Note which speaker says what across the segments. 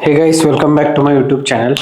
Speaker 1: हे guys, welcome back to my YouTube channel.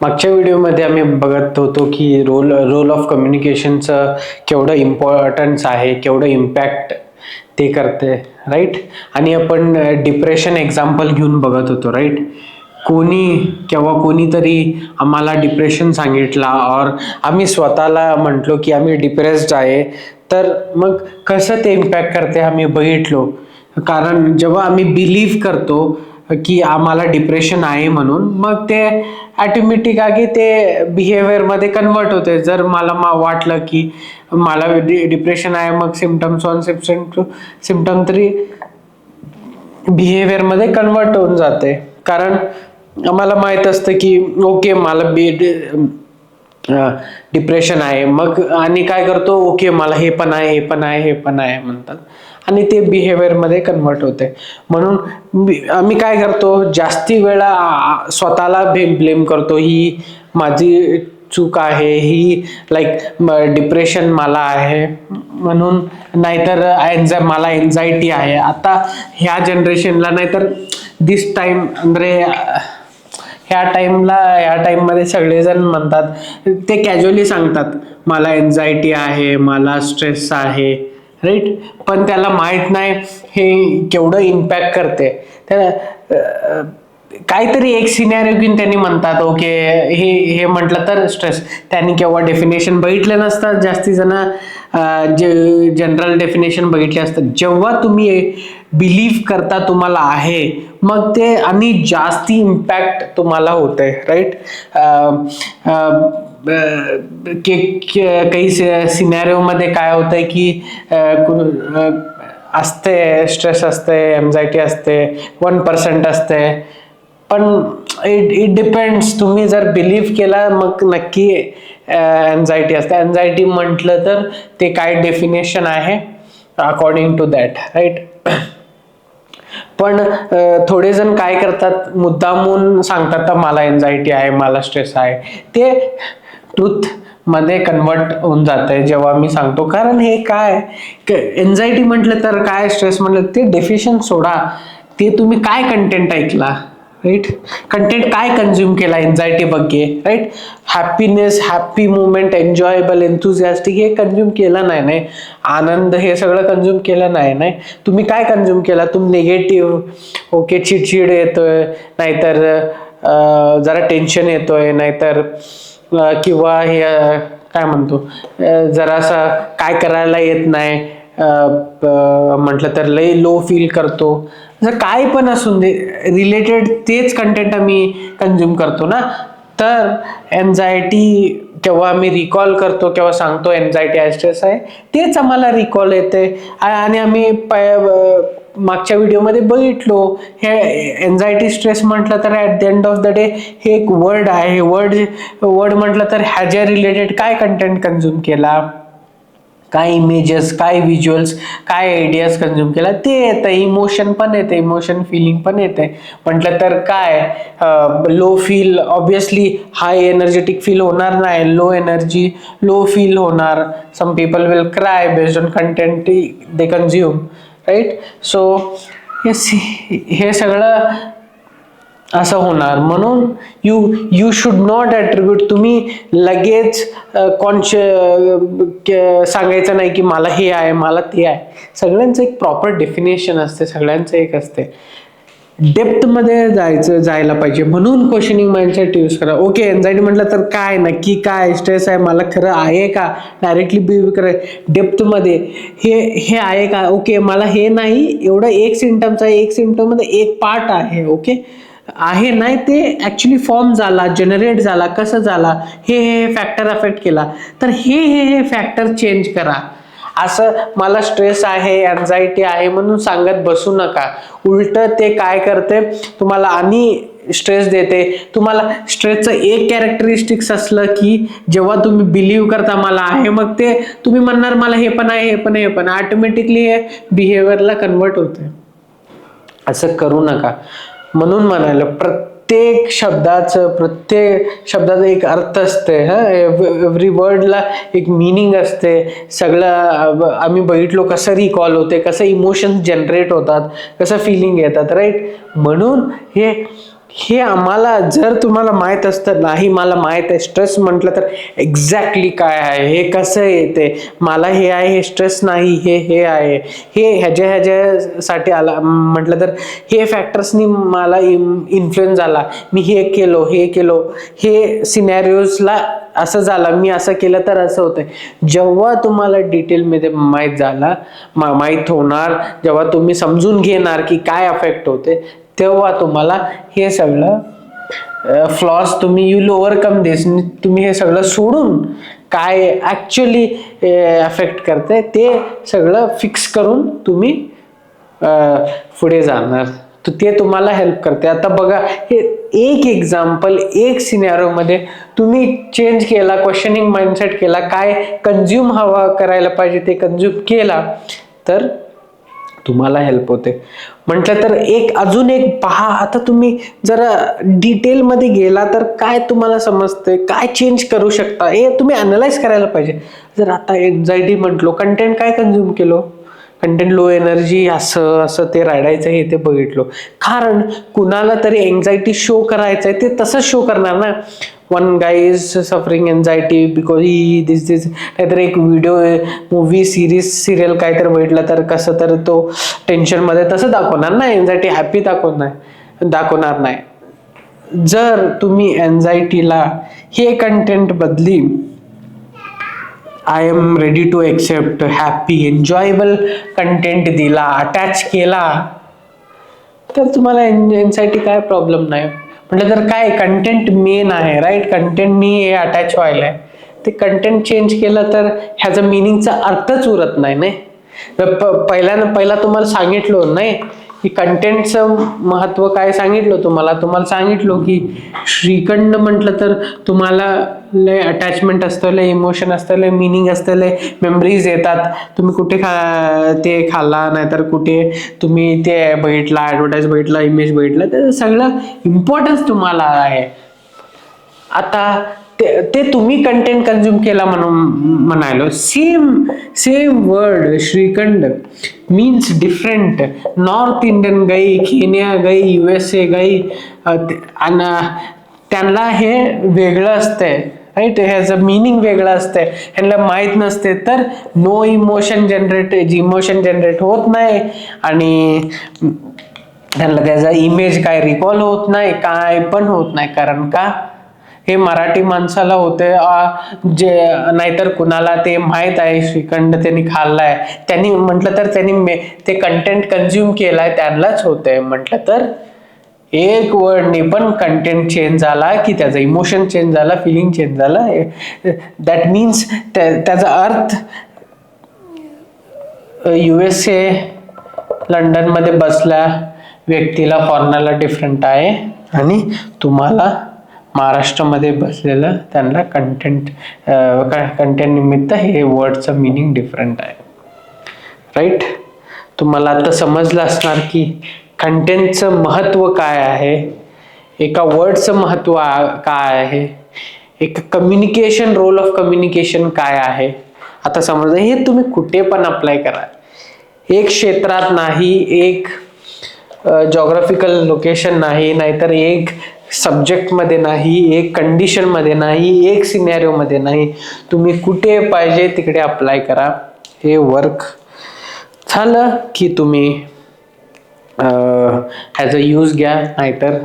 Speaker 1: मागच्या व्हिडिओमध्ये आम्ही बघत होतो की रोल ऑफ कम्युनिकेशनचं केवढं इम्पॉर्टन्स आहे, केवढं इम्पॅक्ट ते करते, राईट. आणि आपण डिप्रेशन एक्झाम्पल घेऊन बघत होतो, राईट. कोणीतरी आम्हाला डिप्रेशन सांगितला और आम्ही स्वतःला म्हटलो की आम्ही डिप्रेस्ड आहे, तर मग कसं ते इम्पॅक्ट करते आम्ही बघितलो. कारण जेव्हा आम्ही बिलीव्ह करतो की आम्हाला डिप्रेशन आहे म्हणून, मग ते ऑटोमॅटिक आगे ते बिहेवियर मध्ये कन्वर्ट होते. जर मला वाटलं की मला डिप्रेशन आहे, मग symptoms one symptom three behaviour मध्ये कन्वर्ट होऊन जाते. कारण आम्हाला माहित असतं की ओके मला डिप्रेशन आहे, मग आणि काय करतो, ओके मला हे पण आहे, हे पण आहे, हे पण आहे म्हणतात आणि ते बिहेवियर मध्ये कन्वर्ट होते. म्हणून आम्ही काय करतो, जास्ती वेळा स्वतःला ब्लेम करतो, ही माझी चूक आहे, ही लाईक डिप्रेशन मला आहे म्हणून, नाहीतर मला एन्झायटी आहे. आता ह्या जनरेशनला, नाहीतर दिस टाइम म्हणजे ह्या टाइम मध्ये सगळेजण म्हणतात, ते कॅज्युअली सांगतात मला एन्झायटी आहे, मला स्ट्रेस आहे, राईट. पण त्याला माहित नाही हे केवढं इम्पॅक्ट करते. त्या काहीतरी एक सिनॅरिओ घेऊन त्यांनी म्हणतात ओके हे म्हटलं तर स्ट्रेस. त्यांनी केव्हा डेफिनेशन बघितलं नसतात, जास्ती जण जे जनरल डेफिनेशन बघितले असतात. जेव्हा तुम्ही बिलीव्ह करता तुम्हाला आहे, मग ते आणि जास्ती इम्पॅक्ट तुम्हाला होते, राईट. काही सिनॅरिओ मध्ये काय होतंय की असते स्ट्रेस असते, एन्झायटी असते, 1% असते. पण इट डिपेंड्स, तुम्ही जर बिलीव्ह केला मग नक्की एन्झायटी असते. एन्झायटी म्हटलं तर ते काय डेफिनेशन आहे अकॉर्डिंग टू दॅट, राईट. पण थोडे जण काय करतात, मुद्दामून सांगतात मला एन्झायटी आहे, मला स्ट्रेस आहे. ते ट्रुथ मध्ये कन्वर्ट होऊन जाते जेव्हा मी सांगतो. कारण हे काय, एन्झायटी म्हटलं तर काय, स्ट्रेस म्हटलं ते डेफिनेशन सोडा, ते तुम्ही काय कंटेंट ऐकला, राईट. कंटेंट काय कंझ्युम केला एन्झायटी बघे, right. Happiness, happy movement, enjoyable, enthusiastic हे कंझ्युम केलं नाही. आनंद हे सगळं कंझ्युम केलं नाही. तुम्ही काय कंझ्युम केला, तुम्ही निगेटिव्ह, ओके, चिडचिड येतोय, नाहीतर जरा टेन्शन येतोय, नाहीतर किंवा हे काय म्हणतो, जरासा काय करायला येत नाही म्हटलं तर लय लो फील करतो. जर काय पण असून दे रिलेटेड तेच कंटेंट आम्ही कंझ्युम करतो ना. तर एन्झायटी केव्हा आम्ही रिकॉल करतो, केव्हा सांगतो एन्झायटी आहे, स्ट्रेस आहे, तेच आम्हाला रिकॉल येते. आणि आम्ही मागच्या व्हिडिओमध्ये बघितलो, हे एन्झायटी स्ट्रेस म्हटलं तर at the end of the day हे एक वर्ड आहे. वर्ड म्हटलं तर ह्याच्या रिलेटेड काय कंटेंट कंझ्युम केला, काय इमेजेस, काय व्हिज्युअल्स, काय आयडियाज कंझ्युम केला, ते येतं. इमोशन पण येते, इमोशन फिलिंग पण येते. म्हटलं तर काय, low feel, obviously high energetic feel होणार नाही, लो एनर्जी, लो फील होणार. Some people will cry based on content they consume, right. So हे सगळं असं होणार. म्हणून यू शुड नॉट ॲट्रिब्यूट, तुम्ही लगेच सांगायचं नाही की मला हे आहे, मला ते आहे. सगळ्यांचं एक प्रॉपर डेफिनेशन असते, सगळ्यांचं एक असते. डेप्थ मध्ये जायला पाहिजे. म्हणून क्वेश्चनिंग माइंडसेट यूज करा. ओके, एन्झायटी म्हटलं तर काय, नक्की काय स्ट्रेस आहे, मला खरं आहे का, डायरेक्टली बिहेव करा डेप्थ मध्ये, हे आहे का, ओके मला हे नाही, एवढं एक सिम्पटम्स आहे, एक सिम्पटम मध्ये एक पार्ट आहे, ओके आहे, नाही ते ऍक्च्युली फॉर्म झाला, जनरेट झाला, कसं झाला, हे फॅक्टर अफेक्ट केला, तर हे फॅक्टर चेंज करा. असं मला स्ट्रेस आहे, एन्झायटी आहे म्हणून सांगत बसू नका. उलट ते काय करते, तुम्हाला आणि स्ट्रेस देते. तुम्हाला स्ट्रेसचं एक कॅरेक्टरिस्टिक्स असलं की जेव्हा तुम्ही बिलीव्ह करता मला आहे, मग ते तुम्ही म्हणणार मला हे पण आहे, हे पण आहे, हे पण, ऑटोमॅटिकली हे बिहेवियरला कन्वर्ट होते. असं करू नका. म्हणून म्हणाले प्रत्येक शब्दाचा एक अर्थ असते. एव्हरी वर्डला एक मिनिंग असते. सगळं आम्ही बघितलो कसं रिकॉल होते, कसं इमोशन्स जनरेट होतात, कसं फिलिंग येतात, राईट. म्हणून हे हे आम्हाला जर तुम्हाला माहित असतं, नाही मला माहित आहे स्ट्रेस म्हटलं तर एक्झॅक्टली काय आहे, हे कसं येते, मला हे आहे, हे स्ट्रेस नाही, हे आहे, हे ह्याच्यासाठी आला म्हटलं तर हे फॅक्टर्सनी मला इन्फ्लुएन्स झाला, मी हे केलो, हे सिनॅरिओजला असं झालं, मी असं केलं तर असं होतंय. जेव्हा तुम्हाला डिटेलमध्ये माहीत होणार, जेव्हा तुम्ही समजून घेणार की काय अफेक्ट होते, तेव्हा तुम्हाला हे सगळं फ्लॉज तुम्ही यू विल ओव्हरकम दिस. तुम्ही हे सगळं सोडून काय ऍक्च्युअली अफेक्ट करते ते सगळं फिक्स करून तुम्ही पुढे जाणार. तर ते तुम्हाला हेल्प करते. आता बघा, हे एक एक्झाम्पल, एक सिनेरिओ मध्ये तुम्ही चेंज केला, क्वेश्चनिंग माइंडसेट केला, काय कंझ्युम हवा करायला पाहिजे ते कंझ्युम केला, तर तुम्हाला हेल्प होते. म्हटलं तर अजून एक पहा. आता तुम्ही जरा डिटेल मध्ये गेला तर काय तुम्हाला समजते, काय चेंज करू शकता हे तुम्ही अनालाइज करायला पाहिजे. जर आता एन्झायटी म्हटलो, कंटेंट काय कंझ्युम केलो, कंटेंट लो एनर्जी, असं ते राडायचं हे ते बघितलो. कारण कुणाला तरी एन्झायटी शो करायचंय, ते तसंच शो करणार ना. One guy is suffering anxiety because he this काहीतरी एक व्हिडिओ, मूवी, सिरियल काहीतरी बघितलं तर कसं तर तो टेन्शन मध्ये तसं दाखवणार ना, एन्झायटी हॅपी दाखवणार नाही. जर तुम्ही एन्झायटीला हे कंटेंट बदली, I am ready to accept, happy, enjoyable content दिला, अटॅच केला, तर तुम्हाला एन्झायटी काय प्रॉब्लेम नाही. म्हटलं तर काय कंटेंट मेन आहे, राईट. कंटेंटनी हे अटॅच व्हायलाय, ते कंटेंट चेंज केलं तर ह्याचा मिनिंगचा अर्थच उरत नाही. पहिला तुम्हाला सांगितलो नाही की कंटेंटचं महत्व काय, सांगितलं तुम्हाला सांगितलो की श्रीखंड म्हटलं तर तुम्हाला लय अटॅचमेंट असतं, लय इमोशन असतं, लय मिनिंग असतं, लय मेमरीज येतात. तुम्ही कुठे ते खाल्ला, नाहीतर कुठे तुम्ही ते बघितला, ऍडव्हर्टाईज बघितला, इमेज बघितला, ते सगळं इम्पॉर्टन्स तुम्हाला आहे. आता ते तुम्ही कंटेंट कंझ्युम केला म्हणून म्हणालो. Same word shrikhand means different. North Indian गाई, केनिया गाई, USA गाई, आणि त्यांना हे वेगळं असतंय, राईट. ह्याचं मिनिंग वेगळं असतंय, ह्यांना माहित नसते, तर इमोशन जनरेट होत नाही, आणि त्यांना त्याचा इमेज काय रिकॉल होत नाही, काय पण होत नाही. कारण का, हे मराठी माणसाला होते, जे नाहीतर कुणाला ते माहित आहे श्रीखंड त्यांनी खाल्लाय, त्यांनी म्हटलं तर त्यांनी ते कंटेंट कंझ्युम केलाय, त्यांनाच होतंय. म्हटलं तर एक वर्डने पण कंटेंट चेंज झाला की त्याचा इमोशन चेंज झाला, फिलिंग चेंज झाला. दॅट मीन्स त्याचा अर्थ USA लंडन मध्ये बसल्या व्यक्तीला, फॉरेनरला डिफरंट आहे, आणि तुम्हाला महाराष्ट्रामध्ये बसलेलं त्यांना कंटेंट निमित्त हे वर्डचं मिनिंग डिफरंट आहे, राईट. तुम्हाला आता समजलं असणार की कंटेंटचं महत्व काय आहे, एका वर्डचं महत्व काय आहे, एक कम्युनिकेशन, रोल ऑफ कम्युनिकेशन काय आहे. आता समजा हे तुम्ही कुठे पण अप्लाय करा. एक क्षेत्रात नाही, एक जॉग्राफिकल लोकेशन नाही, नाहीतर एक सब्जेक्ट मध्ये नाही, एक कंडिशन मध्ये नाही, एक सिनेरिओ मध्ये नाही, तुम्ही कुठे पाहिजे तिकडे अप्लाय करा. हे वर्क झालं की तुम्ही ह्याचा यूज घ्या, नाहीतर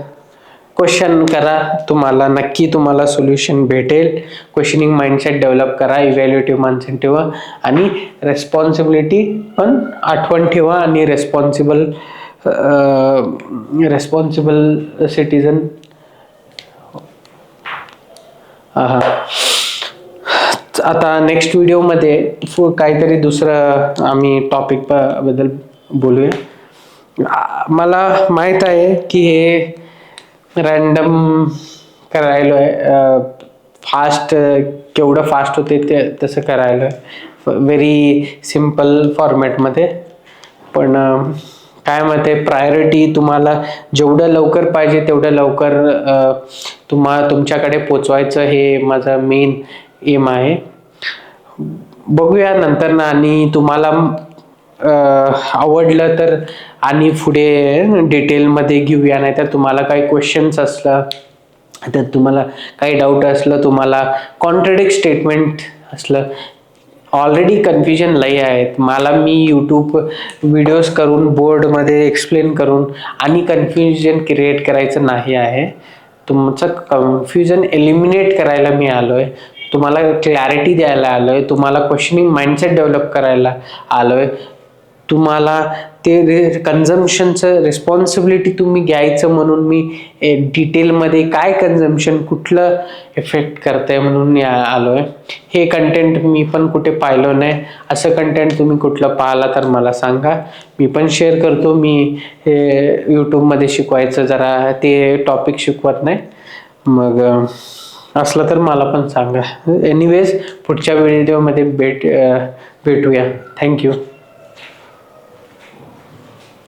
Speaker 1: क्वेश्चन करा, तुम्हाला सोल्युशन भेटेल. क्वेश्चनिंग माइंडसेट डेव्हलप करा, इव्हॅल्युएटिव्ह माइंडसेट ठेवा, आणि रेस्पॉन्सिबिलिटी पण आठवण ठेवा, आणि रेस्पॉन्सिबल सिटीजन. आता नेक्स्ट व्हिडिओ मध्ये काहीतरी दुसरं आम्ही टॉपिक बद्दल बोलूया. मला माहित आहे की हे रॅन्डम करायलोय, फास्ट केवढं फास्ट होते ते तसं करायलोय, व्हेरी सिम्पल फॉर्मॅटमध्ये. पण काय माहिती, प्रायोरिटी तुम्हाला जेवढं लवकर पाहिजे तेवढं लवकर तुमच्याकडे पोचवायचं, हे माझा मेन एम आहे. बघूया नंतर ना. आणि तुम्हाला आवडलं तर आणि पुढे डिटेलमध्ये घेऊया, नाही तर तुम्हाला काही क्वेश्चन्स असलं तर तुम्हाला काही डाऊट असलं, तुम्हाला कॉन्ट्रडिक्ट स्टेटमेंट असलं, ऑलरेडी कन्फ्युजन लई आहेत मला, मी यूट्यूब व्हिडिओज करून बोर्डमध्ये एक्सप्लेन करून आणि कन्फ्युजन क्रिएट करायचं नाही आहे. तुमचं कन्फ्युजन एलिमिनेट करायला मी आलोय, तुम्हाला क्लॅरिटी द्यायला आलोय, तुम्हाला क्वेश्चनिंग माइंडसेट डेव्हलप करायला आलोय, तुम्हाला ते कन्झम्पशनचं रिस्पॉन्सिबिलिटी तुम्ही घ्यायचं म्हणून मी डिटेलमध्ये काय कन्झम्पशन कुठलं इफेक्ट करतंय म्हणून आलोय. हे कंटेंट मी पण कुठे पाहिलं नाही, असं कंटेंट तुम्ही कुठलं पाहिला तर मला सांगा, मी पण शेअर करतो. मी यूट्यूबमध्ये शिकवायचं जरा ते टॉपिक शिकवत नाही, मग असलं तर मला पण सांगा. एनिवेज पुढच्या व्हिडिओमध्ये भेटूया. थँक्यू.